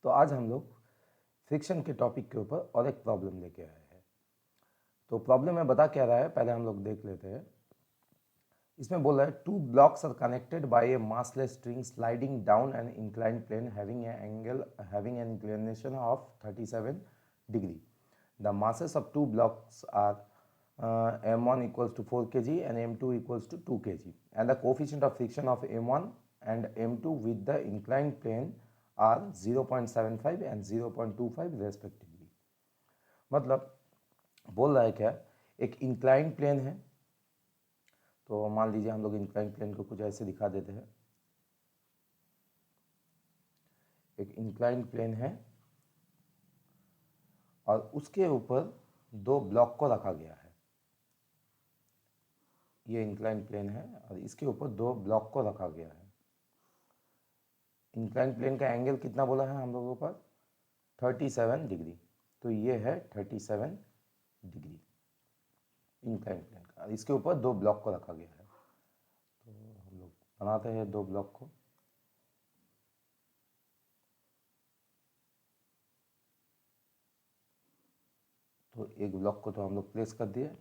तो आज हम लोग फ्रिक्शन के टॉपिक के ऊपर और एक प्रॉब्लम लेके आए हैं। तो प्रॉब्लम में बता क्या रहा है, पहले हम लोग देख लेते हैं। इसमें बोल रहा है two blocks are connected by a massless string sliding down an inclined plane having an inclination of 37 degree. The masses of two blocks are m1 equals to 4 kg and m2 equals to 2 kg, and the coefficient of friction of m1 and m2 with the inclined plane are 0.75 and 0.25 respectively. मतलब बोल रहा है क्या, एक inclined plane है, तो मान लीजिए हम लोग इंक्लाइंड प्लेन को कुछ ऐसे दिखा देते हैं। एक इंक्लाइंड प्लेन है और उसके ऊपर दो ब्लॉक को रखा गया है। ये इंक्लाइंड प्लेन है और इसके ऊपर दो ब्लॉक को रखा गया है। इंक्लाइंड प्लेन का एंगल कितना बोला है हम लोगों पर, 37 डिग्री। तो ये है 37 डिग्री इंक्लाइंड प्लेन का, और इसके ऊपर दो ब्लॉक को रखा गया है। तो हम लोग बनाते हैं दो ब्लॉक को। तो एक ब्लॉक को तो हम लोग प्लेस कर दिए,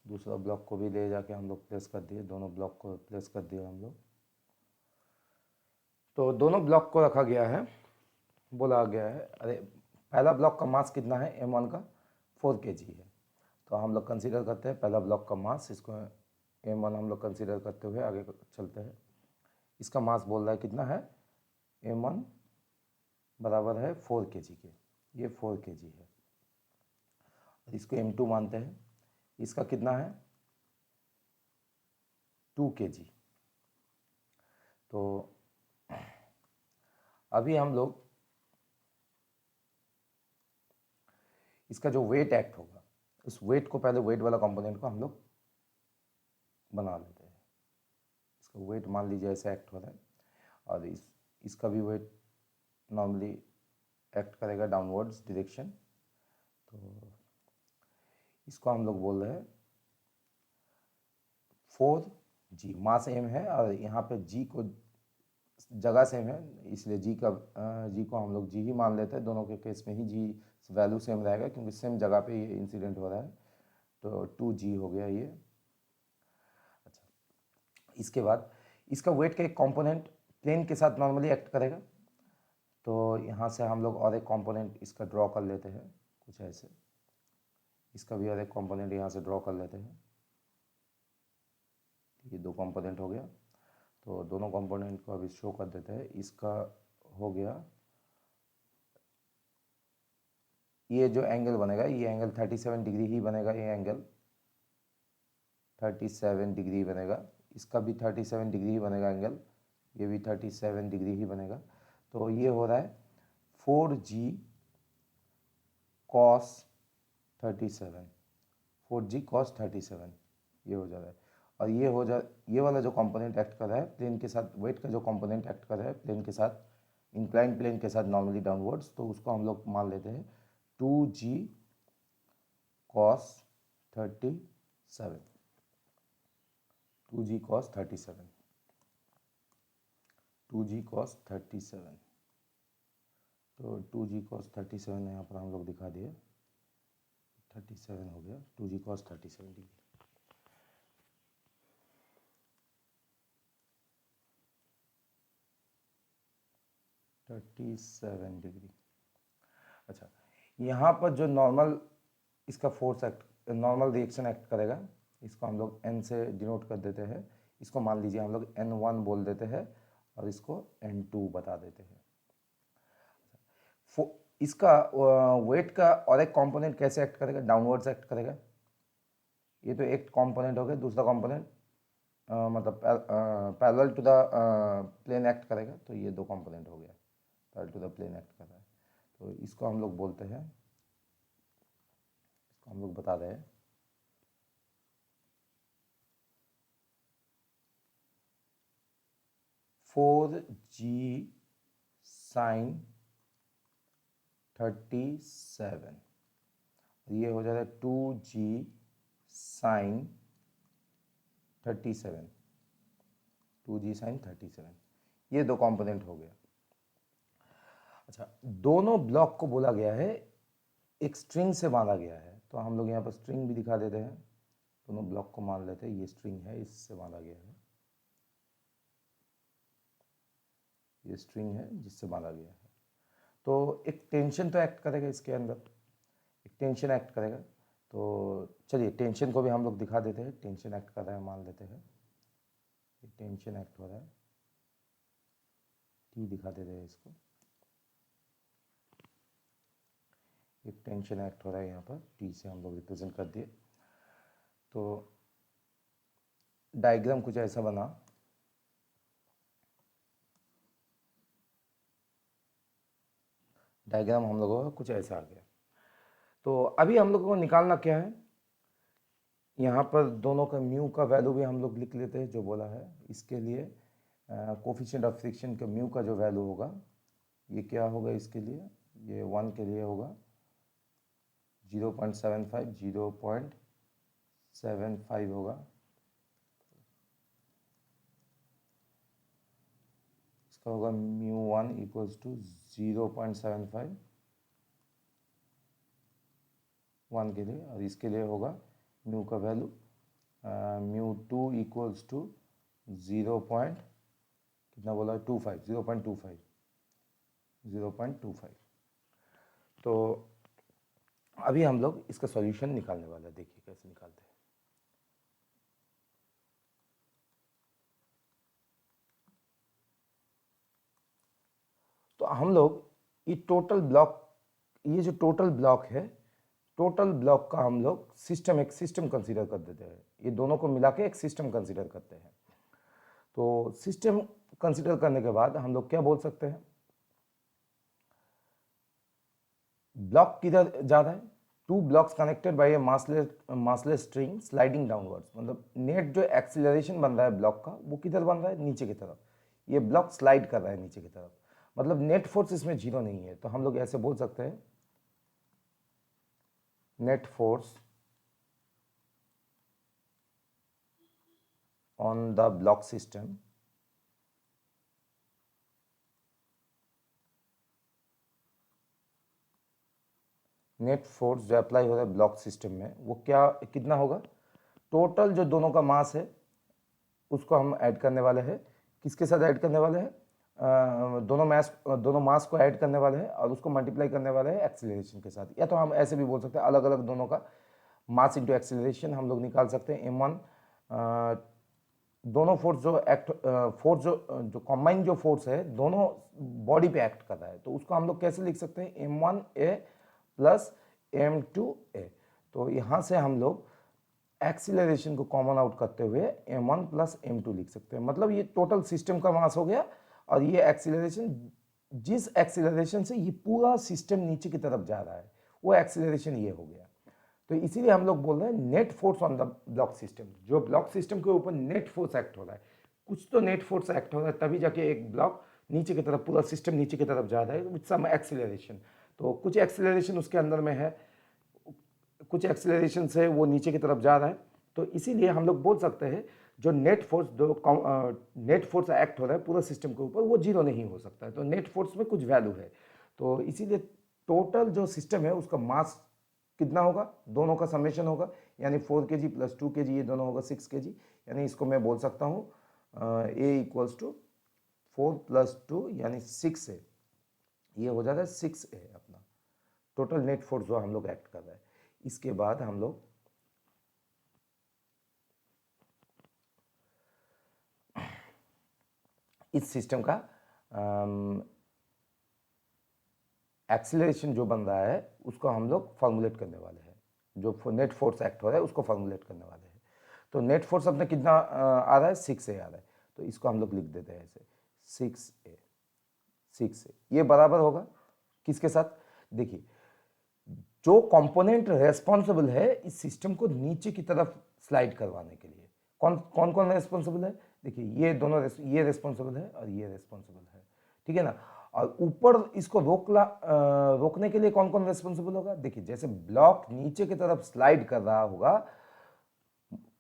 दूसरा ब्लॉक को भी ले जाके हम लोग प्लेस कर दिए, दोनों ब्लॉक को प्लेस कर दिए हम लोग। तो दोनों ब्लॉक को रखा गया है, बोला गया है अरे पहला ब्लॉक का मास कितना है, m1 का 4 kg है। तो हम लोग कंसीडर करते हैं पहला ब्लॉक का मास, इसको m1 हम लोग कंसीडर करते हुए आगे चलते हैं। इसका मास बोल रहा है कितना है, m1 बराबर है 4 kg के, ये 4 kg है। इसको m2 मानते हैं, इसका कितना है 2 kg। तो अभी हम लोग इसका जो वेट एक्ट होगा, उस वेट को पहले वेट वाला कंपोनेंट को हम लोग बना लेते हैं। इसका वेट मान लीजिए ऐसे एक्ट हो रहा है, और इसका भी वेट नॉर्मली एक्ट करेगा डाउनवर्ड्स डायरेक्शन। तो इसको हम लोग बोल रहे हैं 4g, मास m है और यहाँ पे g को जगह सेम है, इसलिए g को हम लोग g ही मान लेते हैं। दोनों के केस में ही g वैल्यू सेम रहेगा क्योंकि सेम जगह पे ये इंसिडेंट हो रहा है। तो 2g हो गया ये। अच्छा, इसके बाद इसका वेट का एक कंपोनेंट प्लेन के साथ नॉर्मली एक्ट करेगा। तो यहाँ से हम लोग और एक कंपोनेंट इसका ड्रॉ कर लेते हैं कुछ ऐसे, इसका भी और एक कंपोनेंट यहाँ से ड्रॉ कर लेते हैं। ये दो कंपोनेंट हो गया, तो दोनों कंपोनेंट को अभी शो कर देते हैं। इसका हो गया, ये जो एंगल बनेगा ये एंगल 37 डिग्री ही बनेगा, ये एंगल 37 डिग्री बनेगा। इसका भी 37 डिग्री ही बनेगा एंगल, ये भी 37 डिग्री ही बनेगा। तो ये हो रहा है 4g cos 37, 4g cos 37 ये हो जा रहा है। और ये वाला जो कंपोनेंट एक्ट कर रहा है प्लेन के साथ, वेट का जो कंपोनेंट एक्ट कर रहा है प्लेन के साथ, इंक्लाइंड प्लेन के साथ नॉर्मली डाउनवर्ड्स, तो उसको हम लोग मान लेते हैं 2g cos 37, 2g cos 37, 2g cos 37। तो 2g cos 37 यहाँ पर हम लोग दिखा दिए, 37 हो गया 2g cos 37 डिग्री। अच्छा, यहाँ पर जो नॉर्मल इसका force act, normal reaction act करेगा, इसको हम लोग n से डिनोट कर देते हैं। इसको मान लीजिए हम लोग n1 बोल देते हैं और इसको n2 बता देते हैं। इसका वेट का और एक कंपोनेंट कैसे एक्ट करेगा, डाउनवर्ड्स एक्ट करेगा। ये तो एक कंपोनेंट हो गया, दूसरा कंपोनेंट मतलब parallel to the plane act करेगा। तो ये दो कंपोनेंट हो गया, parallel to the plane act कर रहा है। तो इसको हम लोग बोलते हैं, इसको हम लोग बता रहे हैं 4g sin 37, ये हो जाता है 2g sin 37, 2g sin 37। ये दो कंपोनेंट हो गया। अच्छा, दोनों ब्लॉक को बोला गया है एक स्ट्रिंग से बांधा गया है, तो हम लोग यहाँ पर स्ट्रिंग भी दिखा देते हैं। दोनों ब्लॉक को मान लेते हैं ये स्ट्रिंग है, इससे बांधा गया है, ये स्ट्रिंग है जिससे बांधा गया है। तो एक टेंशन तो एक्ट करेगा इसके अंदर, एक टेंशन एक्ट करेगा। तो चलिए टेंशन को भी हम लोग दिखा देते हैं, टेंशन एक्ट कर रहा है मान लेते हैं, ये टेंशन एक्ट हो रहा है, टी दिखा देते हैं इसको, एक टेंशन एक्ट हो रहा है यहाँ पर, टी से हम लोग रिप्रेजेंट कर दिए। तो डायग्राम कुछ ऐसा बना, डायग्राम हम लोगों का कुछ ऐसा आ गया। तो अभी हम लोगों को निकालना क्या है, यहाँ पर दोनों का म्यू का वैल्यू भी हम लोग लिख लेते हैं जो बोला है। इसके लिए कोफिशिएंट ऑफ फ्रिक्शन का म्यू का जो वैल्यू होगा ये क्या होगा, इसके लिए ये 1 के लिए होगा 0.75, 0.75 होगा, इसका होगा μ1 इक्वल्स टू 0.75 1 के लिए, और इसके लिए होगा म्यू का वैल्यू μ2 इक्वल्स टू 0. कितना बोला, 25, 0.25। तो अभी हम लोग इसका सॉल्यूशन निकालने वाले हैं, देखिए कैसे निकालते हैं। तो हम लोग ये टोटल ब्लॉक, ये जो टोटल ब्लॉक है, टोटल ब्लॉक का हम लोग सिस्टम, एक सिस्टम कंसीडर कर देते हैं, ये दोनों को मिला के एक सिस्टम कंसीडर करते हैं। तो सिस्टम कंसीडर करने के बाद हम लोग क्या बोल सकते हैं, ब्लॉक किधर जा रहा है, 2 blocks connected by a massless string sliding downwards, मतलब नेट जो एक्सीलरेशन बन रहा है ब्लॉक का वो किधर बन रहा है, नीचे की तरफ, ये ब्लॉक स्लाइड कर रहा है नीचे की तरफ, मतलब नेट फोर्स इसमें 0 नहीं है। तो हम लोग ऐसे बोल सकते हैं net force on the block system net force जो अप्लाई हो रहा है ब्लॉक सिस्टम में वो क्या, कितना होगा, टोटल जो दोनों का मास है उसको हम ऐड करने वाले हैं, किसके साथ ऐड करने वाले हैं, दोनों मास को ऐड करने वाले हैं और उसको मल्टीप्लाई करने वाले हैं एक्सीलरेशन के साथ। या तो हम ऐसे भी बोल सकते हैं अलग अलग दोनों का मास इंटू एक्सीलरेशन हम लोग निकाल सकते हैं। m1 दोनों फोर्स जो एक्ट फोर्स जो कॉम्बाइन जो फोर्स है दोनों बॉडी पे एक्ट कर रहा है, तो उसको हम लोग कैसे लिख सकते हैं, m1a प्लस m2a। तो यहाँ से हम लोग एक्सीलरेशन को कॉमन आउट करते हुए m1 प्लस m2 लिख सकते हैं, मतलब ये टोटल सिस्टम का मास हो गया, और ये एक्सीलरेशन, जिस एक्सीलरेशन से ये पूरा सिस्टम नीचे की तरफ जा रहा है वो एक्सीलरेशन ये हो गया। तो इसीलिए हम लोग बोल रहे हैं net force on the block system, जो ब्लॉक सिस्टम के ऊपर नेट फोर्स एक्ट हो रहा है, कुछ तो नेट फोर्स एक्ट हो रहा है तभी जाके एक ब्लॉक नीचे की तरफ, पूरा सिस्टम नीचे की तरफ जा रहा है विद सम एक्सीलरेशन। तो कुछ एक्सीलरेशन उसके अंदर में है, कुछ एक्सीलरेशन से वो नीचे की तरफ जा रहा है, तो इसीलिए हम लोग बोल सकते हैं जो नेट फोर्स एक्ट हो रहा है पूरा सिस्टम के ऊपर वो 0 नहीं हो सकता है, तो नेट फोर्स में कुछ वैल्यू है। तो इसीलिए टोटल जो सिस्टम है उसका मास कितना होगा, दोनों का समेशन होगा, यानी 4 kg प्लस 2 kg, ये दोनों होगा 6 kg, यानी इसको मैं बोल सकता हूँ A इक्वल्स टू 4 प्लस 2 यानी 6A, ये हो जाता है 6A अपना टोटल नेट फोर्स जो हम लोग एक्ट कर रहे हैं। इसके बाद हम लोग इस सिस्टम का एक्सीलरेशन जो बन रहा है उसको हम लोग फॉर्मुलेट करने वाले हैं, जो नेट फोर्स एक्ट हो रहा है उसको फॉर्मुलेट करने वाले हैं। तो नेट फोर्स अपने कितना आ रहा है, 6A आ रहा है, तो इसको हम लोग लिख देते हैं ऐसे 6A। ये बराबर होगा किसके साथ, देखिए जो कंपोनेंट रेस्पॉन्सिबल है इस सिस्टम को नीचे की तरफ स्लाइड करवाने के लिए, कौन कौन रेस्पॉन्सिबल है, देखिए ये दोनों, ये रेस्पॉन्सिबल है और ये रेस्पॉन्सिबल है, ठीक है ना। और ऊपर इसको रोकने के लिए कौन कौन रेस्पॉन्सिबल होगा, देखिए जैसे ब्लॉक नीचे की तरफ स्लाइड कर रहा होगा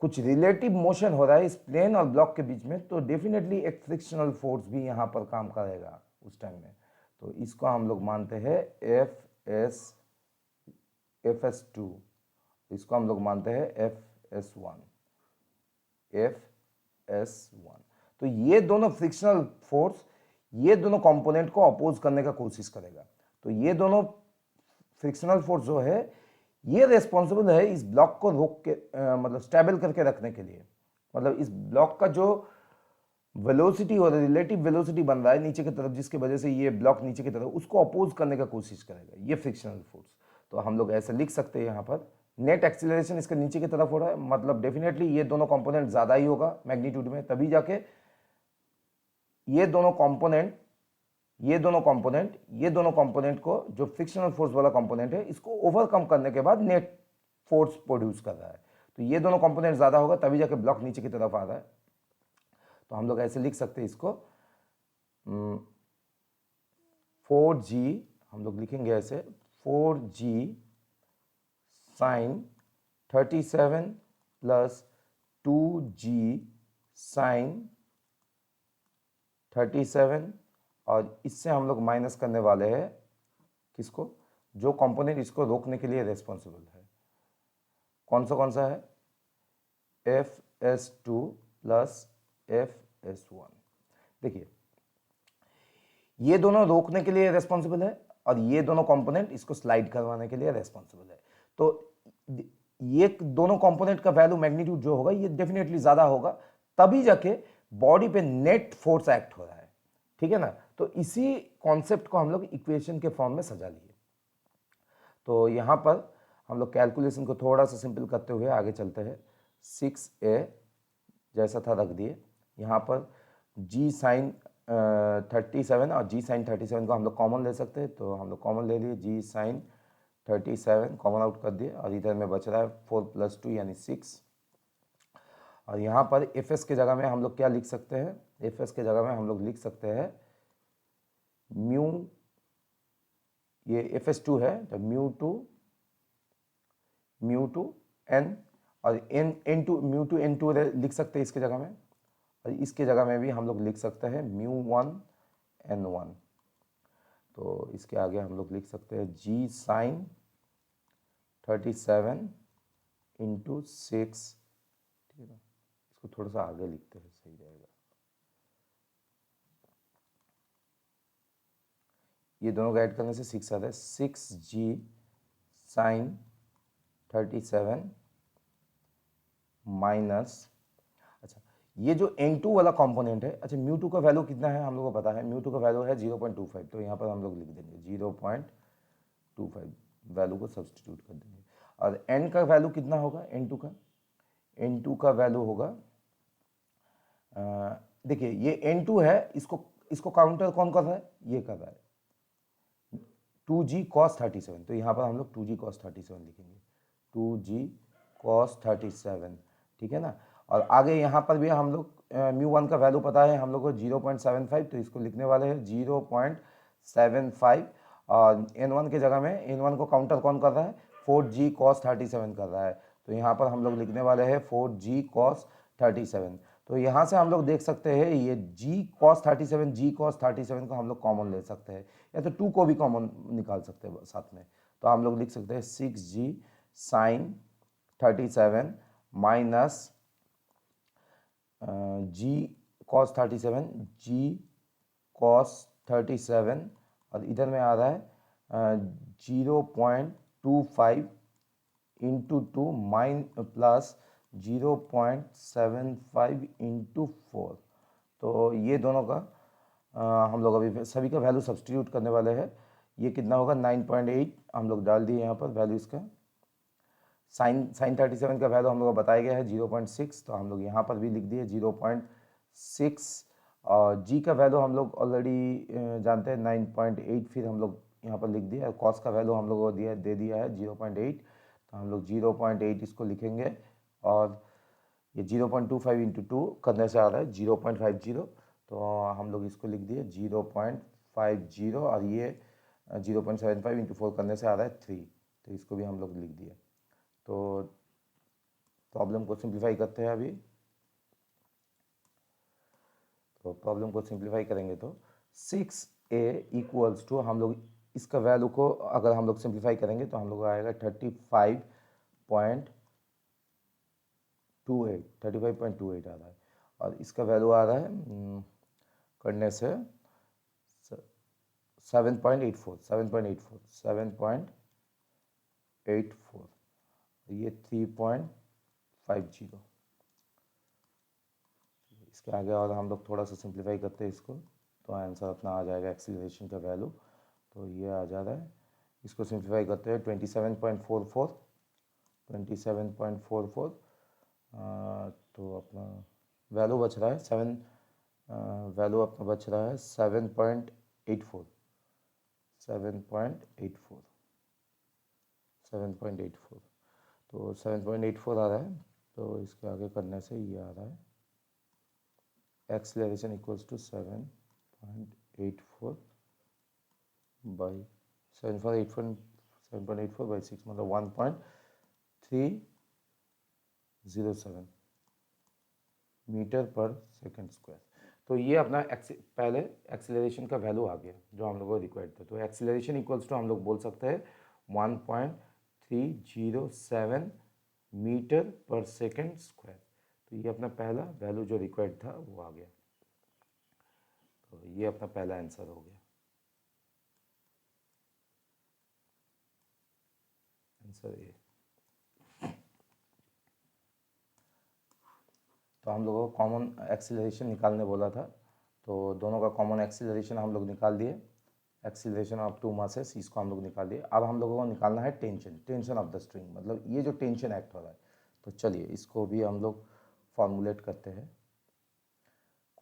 कुछ रिलेटिव मोशन हो रहा है इस प्लेन और ब्लॉक के बीच में, तो डेफिनेटली एक फ्रिक्शनल फोर्स भी यहाँ पर काम करेगा उस टाइम में। तो इसको हम लोग मानते हैं FS2, इसको हम लोग मानते हैं FS1। तो ये दोनों फ्रिक्शनल फोर्स ये दोनों कंपोनेंट को अपोज करने का कोशिश करेगा। तो ये दोनों फ्रिक्शनल फोर्स जो है ये रेस्पॉन्सिबल है इस ब्लॉक को रोक के मतलब स्टेबल करके रखने के लिए। मतलब इस ब्लॉक का जो वेलोसिटी और रिलेटिव वेलोसिटी बन रहा है नीचे की तरफ, जिसकी वजह से ये ब्लॉक नीचे की तरफ, उसको अपोज करने का कोशिश करेगा ये फ्रिक्शनल फोर्स। तो हम लोग ऐसे लिख सकते हैं यहाँ पर नेट एक्सीलरेशन इसके नीचे की तरफ हो रहा है, मतलब डेफिनेटली ये दोनों कंपोनेंट ज़्यादा ही होगा मैग्नीट्यूड में, तभी जाके ये दोनों कंपोनेंट को जो फ्रिक्शनल फोर्स वाला कंपोनेंट है इसको ओवरकम करने के बाद नेट फोर्स प्रोड्यूस कर रहा है। तो ये दोनों कंपोनेंट ज़्यादा होगा तभी जाके ब्लॉक नीचे की तरफ आ रहा है। तो हम लोग ऐसे लिख सकते हैं इसको 4G, हम लोग लिखेंगे ऐसे 4G sign 37 plus 2G sign 37, और इससे हम लोग माइनस करने वाले हैं किसको, जो कंपोनेंट इसको रोकने के लिए रेस्पॉन्सिबल है। कौन सा है, FS2 प्लस FS1। देखिए ये दोनों रोकने के लिए रेस्पॉन्सिबल है और ये दोनों कंपोनेंट इसको स्लाइड करवाने के लिए रेस्पॉन्सिबल है। तो ये दोनों कंपोनेंट का वैल्यू मैग्नीट्यूड जो होगा ये डेफिनेटली ज्यादा होगा, तभी जाके बॉडी पे नेट फोर्स एक्ट हो रहा है, ठीक है ना। तो इसी कॉन्सेप्ट को हम लोग इक्वेशन के फॉर्म में सजा लिए। तो यहां पर हम लोग कैलकुलेशन को थोड़ा सा सिंपल करते हुए आगे चलते हैं। 6A जैसा था रख दिए, यहाँ पर G साइन 37 और G साइन 37 को हम लोग कॉमन ले सकते हैं, तो हम लोग कॉमन ले लिए, G साइन 37 कॉमन आउट कर दिए, और इधर में बच रहा है 4 + 2 यानी 6। और यहाँ पर FS के जगह में हम लोग क्या लिख सकते हैं, FS के जगह में हम लोग लिख सकते हैं म्यू, ये FS2 है तो म्यू टू N, और म्यू टू N2 लिख सकते हैं इसके जगह में, और इसके जगह में भी हम लोग लिख सकते हैं μ1 N1। तो इसके आगे हम लोग लिख सकते हैं G साइन 37 × 6, ठीक है। इसको थोड़ा सा आगे लिखते हैं, सही रहेगा। ये दोनों को ऐड करने से 6 आता है, 6G साइन 37 माइनस, अच्छा ये जो N2 वाला कंपोनेंट है, अच्छा μ2 का वैल्यू कितना है हम लोगों को पता है, μ2 का वैल्यू है 0.25, तो यहाँ पर हम लोग लिख देंगे 0.25 वैल्यू को सब्सटीट्यूट कर देंगे। और N का वैल्यू कितना होगा, N2 का वैल्यू होगा, देखिए ये N2 है, इसको काउंटर कौन कर रहा है, ये कर रहा है 2G cos 37, तो यहाँ पर हम लोग 2G cos 37 लिखेंगे, 2G cos 37, ठीक है ना। और आगे यहाँ पर भी हम लोग μ1 का वैल्यू पता है हम लोग को 0.75, तो इसको लिखने वाले हैं 0.75, और N1 के जगह में N1 को काउंटर कौन कर रहा है, 4G cos 37 कर रहा है, तो यहाँ पर हम लोग लिखने वाले हैं 4G cos 37। तो यहाँ से हम लोग देख सकते हैं ये G cos 37 को हम लोग कॉमन ले सकते हैं, या तो 2 को भी कॉमन निकाल सकते हैं साथ में। तो हम लोग लिख सकते हैं 6G sign 37 minus G cos 37, और इधर में आ रहा है 0.25 × 2 प्लस 0.75 × 4। तो ये दोनों का हम लोग अभी सभी का वैल्यू सब्सटीट्यूट करने वाले हैं। ये कितना होगा 9.8 हम लोग डाल दिए यहाँ पर वैल्यू इसका। साइन 37 का वैल्यू हम लोग को बताया गया है 0.6, तो हम लोग यहाँ पर भी लिख दिए 0.6, और G का वैल्यू हम लोग ऑलरेडी जानते हैं 9.8, फिर हम लोग यहाँ पर लिख दिया। कॉस का वैल्यू हम लोग को दे दिया है 0.8, तो हम लोग 0.8 इसको लिखेंगे, और ये 0.25 × 2 करने से आ रहा है 0.50, तो हम लोग इसको लिख दिए 0.50, और ये 0.75 × 4 करने से आ रहा है 3, तो इसको भी हम लोग लिख दिए। तो प्रॉब्लम को सिंप्लीफाई करते हैं अभी। तो प्रॉब्लम को सिंप्लीफाई करेंगे तो 6a इक्वल्स टू, हम लोग इसका वैल्यू को अगर हम लोग सिंप्लीफाई करेंगे तो हम लोग आएगा 35.28 आ रहा है, और इसका वैल्यू आ रहा है करने से 7.84, ये 3.50। इसके आगे और हम लोग थोड़ा सा सिंप्लीफाई करते हैं इसको, तो आंसर अपना आ जाएगा एक्सीलरेशन का वैल्यू। तो ये आ जा रहा है, इसको सिंप्लीफाई करते हैं 27.44, तो अपना वैल्यू बच रहा है वैल्यू अपना बच रहा है 7.84 तो 7.84 आ रहा है। तो इसके आगे करने से ये आ रहा है acceleration equals to 7.84 by 7.84 by 6, मतलब 1.307 मीटर पर सेकंड स्क्वायर। तो ये अपना पहले एक्सीलरेशन का वैल्यू आ गया जो हम लोग को रिक्वायर्ड था। तो एक्सीलरेशन इक्वल्स टू हम लोग बोल सकते हैं 1.307 मीटर पर सेकंड स्क्वायर। तो ये अपना पहला वैल्यू जो रिक्वायर्ड था वो आ गया। तो ये अपना पहला आंसर हो गया, आंसर ए। तो हम लोगों को कॉमन एक्सीलरेशन निकालने बोला था, तो दोनों का कॉमन एक्सीलरेशन हम लोग निकाल दिए। एक्सीलरेशन ऑफ टू मासेस, इसको हम लोग निकाल दिए। अब हम लोगों को निकालना है टेंशन ऑफ द स्ट्रिंग, मतलब ये जो टेंशन एक्ट हो रहा है। तो चलिए इसको भी हम लोग फॉर्मुलेट करते हैं।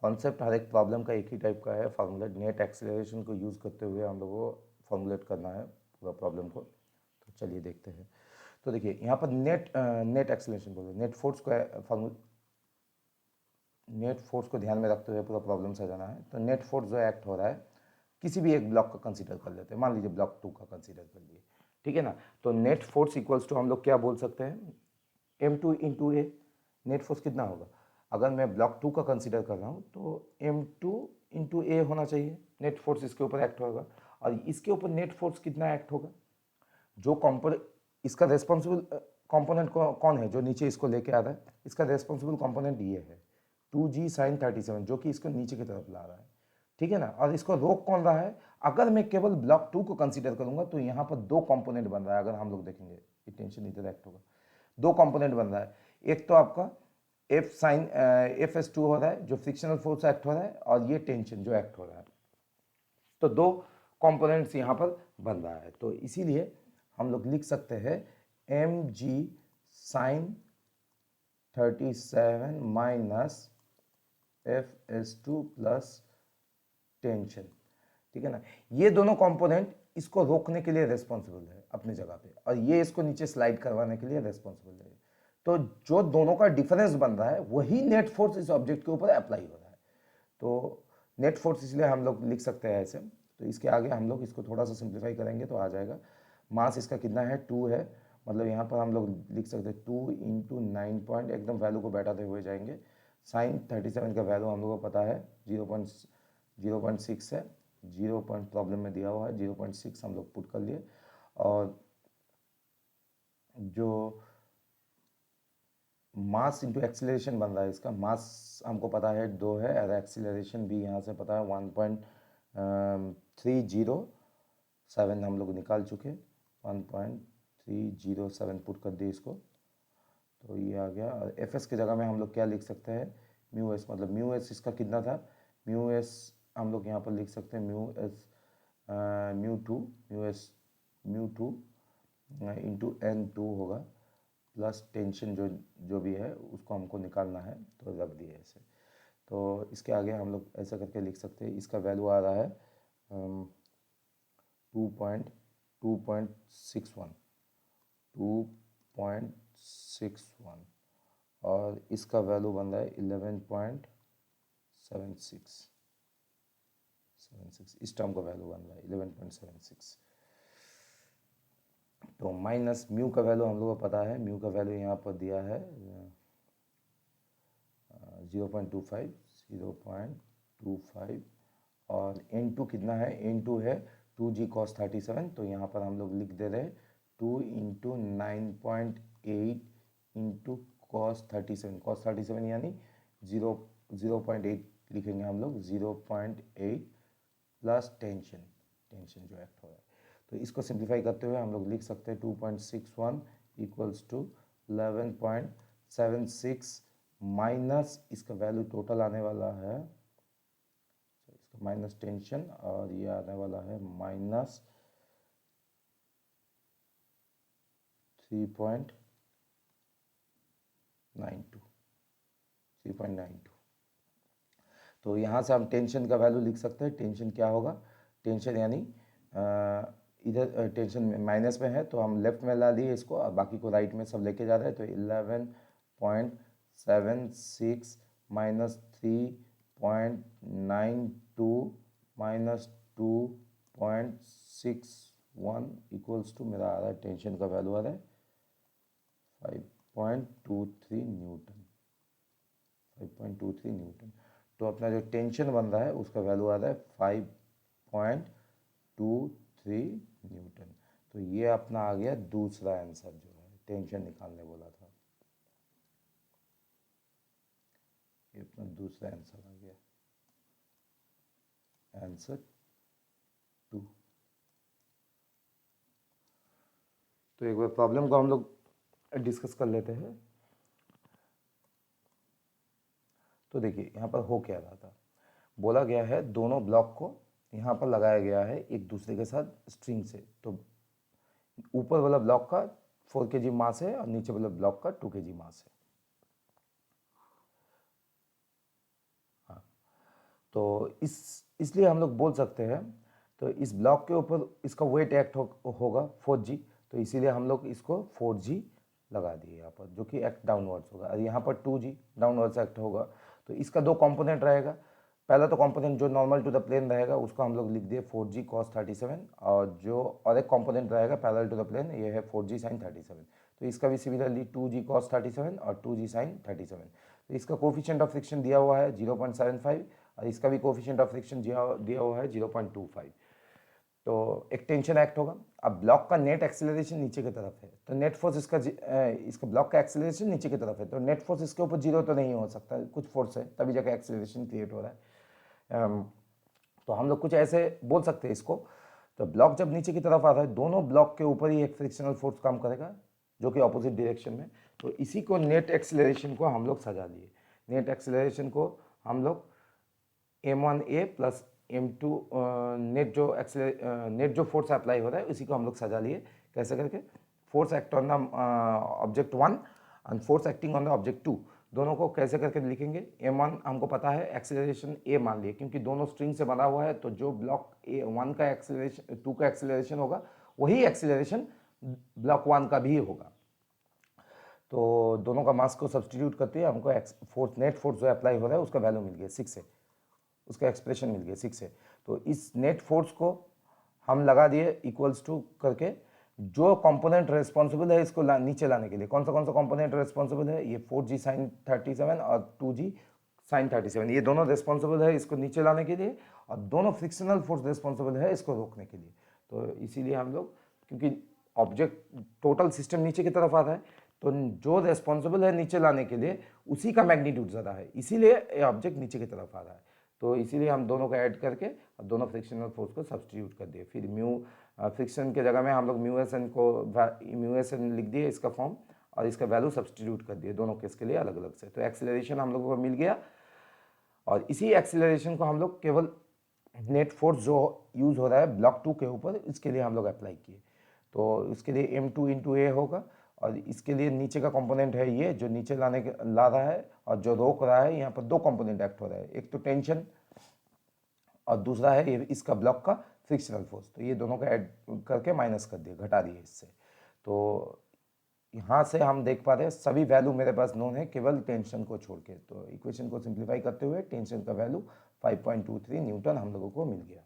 कॉन्सेप्ट हर एक प्रॉब्लम का एक ही टाइप का है, फार्मूलेट नेट एक्सीलरेशन को यूज़ करते हुए हम लोगों को फॉर्मुलेट करना है पूरा प्रॉब्लम को। तो चलिए देखते हैं। तो देखिए यहाँ पर नेट एक्सीलरेशन बोलो, नेट फोर्स को ध्यान में रखते हुए पूरा प्रॉब्लम सजाना है। तो नेट फोर्स जो एक्ट हो रहा है किसी भी एक ब्लॉक का कंसीडर कर लेते हैं, मान लीजिए ब्लॉक 2 का कंसीडर कर लिए, ठीक है ना। तो नेट फोर्स इक्वल्स टू हम लोग क्या बोल सकते हैं, m2 इंटू ए। नेट फोर्स कितना होगा, अगर मैं ब्लॉक 2 का कंसीडर कर रहा हूँ तो m2 इंटू ए होना चाहिए। नेट फोर्स इसके ऊपर एक्ट होगा, और इसके ऊपर नेट फोर्स कितना एक्ट होगा, जो कंपोनेंट इसका रेस्पॉन्सिबल कंपोनेंट कौन है, जो नीचे इसको लेके आ रहा है, इसका रेस्पॉन्सिबल कंपोनेंट ये है 2g sin 37, जो कि इसको नीचे की तरफ ला रहा है, ठीक है ना। और इसको रोक कौन रहा है, अगर मैं केवल ब्लॉक 2 को कंसीडर करूंगा तो यहाँ पर दो कंपोनेंट बन रहा है। अगर हम लोग देखेंगे टेंशन इधर एक्ट होगा, दो कंपोनेंट बन रहा है। एक तो आपका Fs2 हो रहा है जो फ्रिक्शनल फोर्स एक्ट हो रहा है, और ये टेंशन जो एक्ट हो रहा है। तो दो कंपोनेंट्स यहाँ पर बन रहा है। तो इसीलिए हम लोग लिख सकते हैं mg sin 37 minus Fs2 plus tension, ठीक है ना। ये दोनों कंपोनेंट इसको रोकने के लिए रेस्पॉन्सिबल है अपनी जगह पे, और ये इसको नीचे स्लाइड करवाने के लिए रेस्पॉन्सिबल है। तो जो दोनों का डिफरेंस बन रहा है वही नेट फोर्स इस ऑब्जेक्ट के ऊपर अप्लाई हो रहा है। तो नेट फोर्स इसलिए हम लोग लिख सकते हैं ऐसे। तो इसके आगे हम लोग इसको थोड़ा सा सिंप्लीफाई करेंगे तो आ जाएगा। मास इसका कितना है, 2 है, मतलब यहाँ पर हम लोग लिख सकते हैं 2 इंटू 9 पॉइंट, एकदम वैल्यू को बैठाते हुए जाएंगे। साइन 37 का वैल्यू हम लोग को पता है 0.6 है, 0 पॉइंट प्रॉब्लम में दिया हुआ है, 0.6 हम लोग पुट कर लिए। और जो मास इंटू एक्सीलरेशन बन रहा है, इसका मास हमको पता है 2 है, और एक्सीलरेशन भी यहाँ से पता है 1.307 हम लोग निकाल चुके, 1.307 पुट कर दिए इसको। तो ये आ गया। और एफ एस की जगह में हम लोग क्या लिख सकते हैं, म्यू एस, मतलब म्यू एस इसका कितना था, म्यू एस हम लोग यहाँ पर लिख सकते हैं म्यू टू इंटू n2 होगा, प्लस टेंशन जो भी है उसको हमको निकालना है, तो रख दिए ऐसे। तो इसके आगे हम लोग ऐसा करके लिख सकते हैं, इसका वैल्यू आ रहा है 2.61, और इसका वैल्यू बन रहा है 11.76, इस टर्म का वैल्यू बन रहा है 11.76। तो माइनस म्यू का वैल्यू हम लोगों को पता है, म्यू का वैल्यू यहाँ पर दिया है 0.25, 0.25 और N2 कितना है, N2 है 2g cos 37, तो यहाँ पर हम लोग लिख दे रहे 2 इंटू 9.8 इंटू cos 37 यानी 0.8 लिखेंगे हम लोग, 0.8 प्लस टेंशन जो एक्ट हो रहा है। तो इसको सिंप्लीफाई करते हुए हम लोग लिख सकते हैं 2.61 इक्वल्स टू 11.76 माइनस इसका वैल्यू टोटल आने वाला है, इसका माइनस टेंशन, और ये आने वाला है माइनस 3.92। तो यहाँ से हम टेंशन का वैल्यू लिख सकते हैं। टेंशन क्या होगा, टेंशन यानी इधर टेंशन में माइनस में है तो हम लेफ्ट में ला लिए इसको, और बाकी को राइट में सब लेके जा रहे हैं। तो 11.76 माइनस 3.92 माइनस 2.61 इक्वल्स टू मेरा आ रहा है, टेंशन का वैल्यू आ रहा है 5.23 न्यूटन, 5.23 न्यूटन। तो अपना जो टेंशन बन रहा है उसका वैल्यू आ रहा है 5.23 न्यूटन। तो ये अपना आ गया दूसरा आंसर, जो है टेंशन निकालने बोला था, ये अपना दूसरा आंसर आ गया, आंसर 2। तो एक बार प्रॉब्लम को हम लोग डिस्कस कर लेते हैं। तो देखिए यहाँ पर हो क्या रहा था, बोला गया है दोनों ब्लॉक को यहाँ पर लगाया गया है एक दूसरे के साथ स्ट्रिंग से। तो ऊपर वाला ब्लॉक का 4 kg मास है और नीचे वाला ब्लॉक का 2 kg मास है। हाँ, तो इसलिए हम लोग बोल सकते हैं, तो इस ब्लॉक के ऊपर इसका वेट एक्ट होगा 4g, तो इसीलिए हम लोग इसको 4g लगा दिए यहाँ पर, जो कि एक्ट डाउनवर्ड्स होगा, और यहाँ पर 2g डाउनवर्ड्स एक्ट होगा। तो इसका दो कंपोनेंट रहेगा, पहला तो कंपोनेंट जो नॉर्मल टू द प्लेन रहेगा उसको हम लोग लिख दिए 4g cos 37, और जो और एक कंपोनेंट रहेगा पैरेलल टू द प्लेन, ये है 4g sin 37। तो इसका भी सिमिलरली 2g cos 37 और 2g sin 37। तो इसका कोफिशिएंट ऑफ फ्रिक्शन दिया हुआ है 0.75, और इसका भी कोफिशिएंट ऑफ फ्रिक्शन दिया हुआ है 0.25। तो एक टेंशन एक्ट होगा। अब ब्लॉक का नेट एक्सेलरेशन नीचे की तरफ है, तो नेट फोर्स इसका ब्लॉक का एक्सेलरेशन नीचे की तरफ है, तो नेट फोर्स इसके ऊपर जीरो तो नहीं हो सकता, कुछ फोर्स है तभी जाकर एक्सेलरेशन क्रिएट हो रहा है। तो हम लोग कुछ ऐसे बोल सकते हैं इसको। तो ब्लॉक जब नीचे की तरफ आता है, दोनों ब्लॉक के ऊपर ही एक फ्रिक्शनल फोर्स काम करेगा जो कि ऑपोजिट डायरेक्शन में। तो इसी को नेट एक्सेलरेशन को हम लोग सजा दिए। नेट एक्सेलरेशन को हम लोग m1a प्लस m2 नेट जो फोर्स अप्लाई हो रहा है उसी को हम लोग सजा लिए। कैसे करके, force act on the object 1 and force acting on the object 2, दोनों को कैसे करके लिखेंगे। m1 हमको पता है, एक्सेलरेशन a मान लिए, क्योंकि दोनों स्ट्रिंग से बना हुआ है, तो जो ब्लॉक A1 का एक्सेलरेशन 2 का एक्सेलरेशन होगा वही एक्सेलरेशन ब्लॉक 1 का भी होगा। तो दोनों का मास को सब्सटीट्यूट करते हैं हमको फोर्स, नेट फोर्स जो अप्लाई हो रहा है उसका वैल्यू मिल गया 6 है, उसका एक्सप्रेशन मिल गया 6 है। तो इस नेट फोर्स को हम लगा दिए इक्वल्स टू करके, जो कंपोनेंट रेस्पॉन्सिबल है इसको नीचे लाने के लिए। कौन सा कंपोनेंट रेस्पॉन्सिबल है, ये 4g sin 37 और 2g sin 37, ये दोनों रेस्पॉन्सिबल है इसको नीचे लाने के लिए, और दोनों फ्रिक्शनल फोर्स रेस्पॉन्सिबल है इसको रोकने के लिए। तो इसीलिए हम लोग, क्योंकि ऑब्जेक्ट टोटल सिस्टम नीचे की तरफ आता है, तो जो रेस्पॉन्सिबल है नीचे लाने के लिए उसी का मैग्नीट्यूड ज़्यादा है, इसीलिए ये ऑब्जेक्ट नीचे की तरफ आ रहा है। तो इसीलिए हम दोनों को ऐड करके और दोनों फ्रिक्शनल फोर्स को सब्सटीट्यूट कर दिए। फिर म्यू फ्रिक्शन के जगह में हम लोग म्यू एस एन लिख दिए इसका फॉर्म, और इसका वैल्यू सब्सटीट्यूट कर दिए दोनों केस के लिए अलग अलग से। तो एक्सेलरेशन हम लोगों को मिल गया, और इसी एक्सेलरेशन को हम लोग केवल नेट फोर्स जो यूज़ हो रहा है ब्लॉक 2 के ऊपर, इसके लिए हम लोग अप्लाई किए। तो इसके लिए m2 इंटू ए होगा, और इसके लिए नीचे का कंपोनेंट है ये जो नीचे ला रहा है, और जो रोक रहा है, यहाँ पर दो कंपोनेंट एक्ट हो रहा है, एक तो टेंशन और दूसरा है ये इसका ब्लॉक का फ्रिक्शनल फोर्स। तो ये दोनों का ऐड करके माइनस कर दिए, घटा दिए इससे। तो यहाँ से हम देख पा रहे हैं सभी वैल्यू मेरे पास नोन है केवल टेंशन को छोड़ के। तो इक्वेशन को सिंप्लीफाई करते हुए टेंशन का वैल्यू 5.23 न्यूटन हम लोगों को मिल गया।